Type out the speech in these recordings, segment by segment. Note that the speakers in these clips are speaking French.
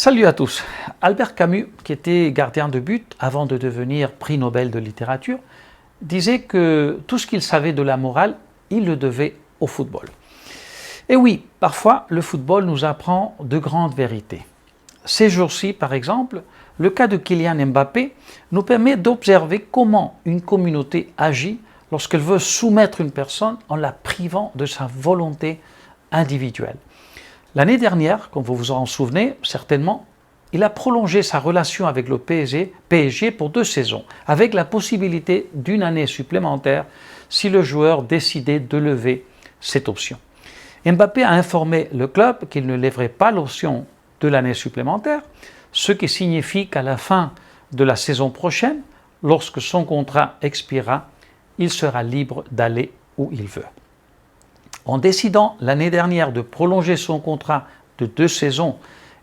Salut à tous. Albert Camus, qui était gardien de but avant de devenir prix Nobel de littérature, disait que tout ce qu'il savait de la morale, il le devait au football. Et oui, parfois, le football nous apprend de grandes vérités. Ces jours-ci, par exemple, le cas de Kylian Mbappé nous permet d'observer comment une communauté agit lorsqu'elle veut soumettre une personne en la privant de sa volonté individuelle. L'année dernière, comme vous vous en souvenez certainement, il a prolongé sa relation avec le PSG pour 2 saisons, avec la possibilité d'une année supplémentaire si le joueur décidait de lever cette option. Mbappé a informé le club qu'il ne lèverait pas l'option de l'année supplémentaire, ce qui signifie qu'à la fin de la saison prochaine, lorsque son contrat expirera, il sera libre d'aller où il veut. En décidant l'année dernière de prolonger son contrat de 2 saisons,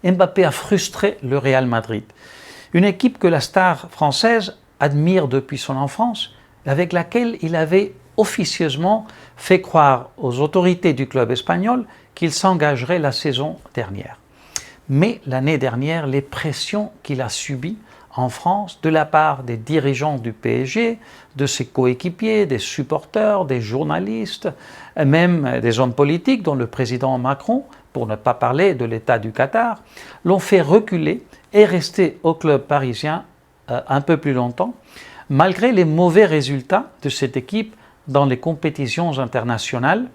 Mbappé a frustré le Real Madrid, une équipe que la star française admire depuis son enfance et avec laquelle il avait officieusement fait croire aux autorités du club espagnol qu'il s'engagerait la saison dernière. Mais l'année dernière, les pressions qu'il a subies en France de la part des dirigeants du PSG, de ses coéquipiers, des supporters, des journalistes, et même des hommes politiques dont le président Macron, pour ne pas parler de l'État du Qatar, l'ont fait reculer et rester au club parisien un peu plus longtemps, malgré les mauvais résultats de cette équipe dans les compétitions internationales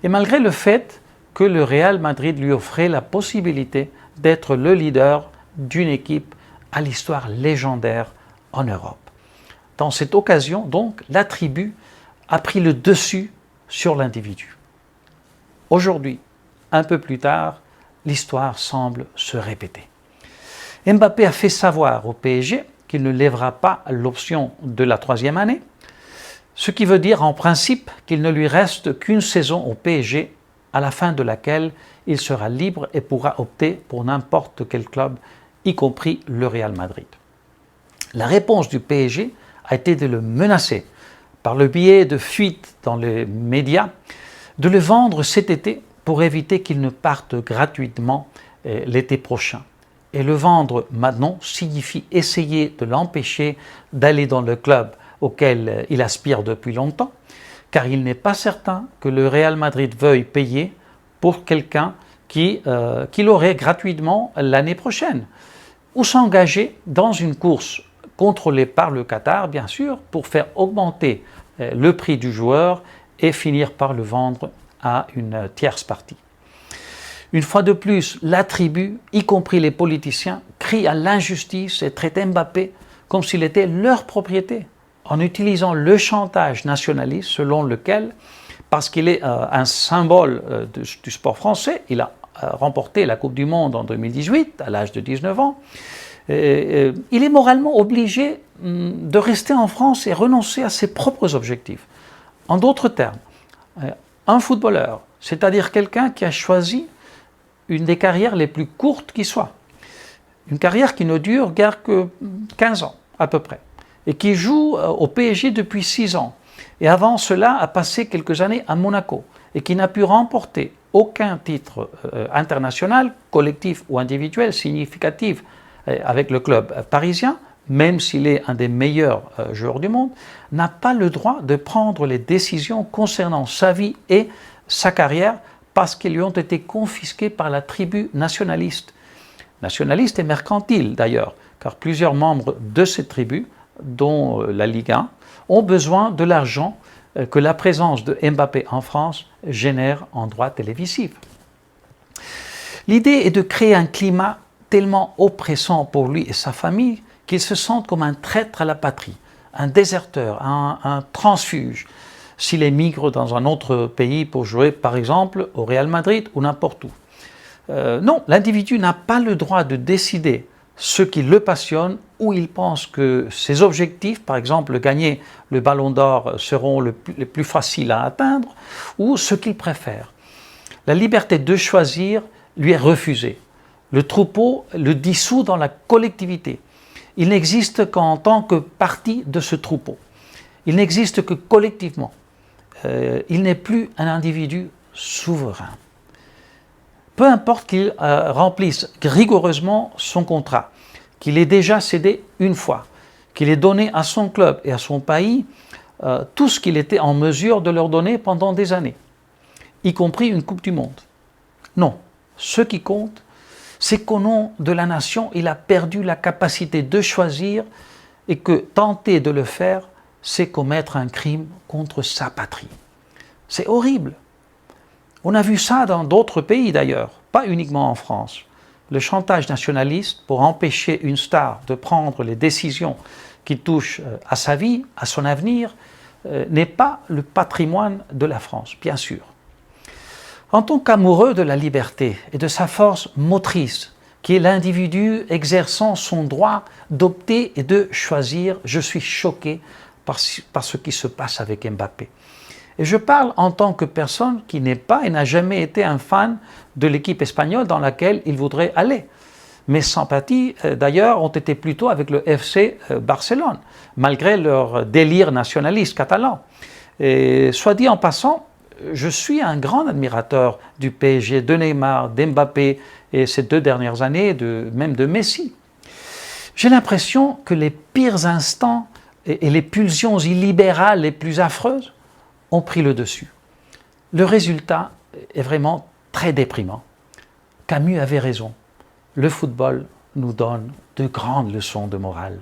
et malgré le fait que le Real Madrid lui offrait la possibilité d'être le leader d'une équipe à l'histoire légendaire en Europe. Dans cette occasion, donc, l'attribut a pris le dessus sur l'individu. Aujourd'hui, un peu plus tard, l'histoire semble se répéter. Mbappé a fait savoir au PSG qu'il ne lèvera pas l'option de la 3e année, ce qui veut dire en principe qu'il ne lui reste qu'une saison au PSG, à la fin de laquelle il sera libre et pourra opter pour n'importe quel club, y compris le Real Madrid. La réponse du PSG a été de le menacer, par le biais de fuites dans les médias, de le vendre cet été pour éviter qu'il ne parte gratuitement l'été prochain. Et le vendre maintenant signifie essayer de l'empêcher d'aller dans le club auquel il aspire depuis longtemps, car il n'est pas certain que le Real Madrid veuille payer pour quelqu'un qu'il aurait gratuitement l'année prochaine, ou s'engager dans une course contrôlée par le Qatar, bien sûr, pour faire augmenter le prix du joueur et finir par le vendre à une tierce partie. Une fois de plus, la tribu, y compris les politiciens, crie à l'injustice et traite Mbappé comme s'il était leur propriété, en utilisant le chantage nationaliste selon lequel, parce qu'il est un symbole du sport français, il a remporté la Coupe du Monde en 2018, à l'âge de 19 ans, il est moralement obligé de rester en France et renoncer à ses propres objectifs. En d'autres termes, un footballeur, c'est-à-dire quelqu'un qui a choisi une des carrières les plus courtes qui soit, une carrière qui ne dure guère que 15 ans à peu près, et qui joue au PSG depuis 6 ans, et avant cela a passé quelques années à Monaco, et qui n'a pu remporter aucun titre international, collectif ou individuel significatif avec le club parisien, même s'il est un des meilleurs joueurs du monde, n'a pas le droit de prendre les décisions concernant sa vie et sa carrière parce qu'ils lui ont été confisquées par la tribu nationaliste et mercantile d'ailleurs, car plusieurs membres de cette tribu, dont la Ligue 1, ont besoin de l'argent que la présence de Mbappé en France génère en droits télévisifs. L'idée est de créer un climat tellement oppressant pour lui et sa famille qu'il se sente comme un traître à la patrie, un déserteur, un transfuge, s'il émigre dans un autre pays pour jouer par exemple au Real Madrid ou n'importe où. Non, l'individu n'a pas le droit de décider ce qui le passionne ou il pense que ses objectifs, par exemple gagner le Ballon d'Or, seront les plus faciles à atteindre ou ce qu'il préfère. La liberté de choisir lui est refusée. Le troupeau le dissout dans la collectivité. Il n'existe qu'en tant que partie de ce troupeau. Il n'existe que collectivement. Il n'est plus un individu souverain. peu importe qu'il remplisse rigoureusement son contrat, qu'il ait déjà cédé une fois, qu'il ait donné à son club et à son pays tout ce qu'il était en mesure de leur donner pendant des années, y compris une Coupe du Monde. Non, ce qui compte, c'est qu'au nom de la nation, il a perdu la capacité de choisir et que tenter de le faire, c'est commettre un crime contre sa patrie. C'est horrible. On a vu ça dans d'autres pays d'ailleurs, pas uniquement en France. Le chantage nationaliste pour empêcher une star de prendre les décisions qui touchent à sa vie, à son avenir, n'est pas le patrimoine de la France, bien sûr. En tant qu'amoureux de la liberté et de sa force motrice, qui est l'individu exerçant son droit d'opter et de choisir, je suis choqué par ce qui se passe avec Mbappé. Et je parle en tant que personne qui n'est pas et n'a jamais été un fan de l'équipe espagnole dans laquelle il voudrait aller. Mes sympathies, d'ailleurs, ont été plutôt avec le FC Barcelone, malgré leur délire nationaliste catalan. Et soit dit en passant, je suis un grand admirateur du PSG, de Neymar, d'Mbappé et ces 2 dernières années, même de Messi. J'ai l'impression que les pires instants et les pulsions illibérales les plus affreuses ont pris le dessus. Le résultat est vraiment très déprimant. Camus avait raison. Le football nous donne de grandes leçons de morale.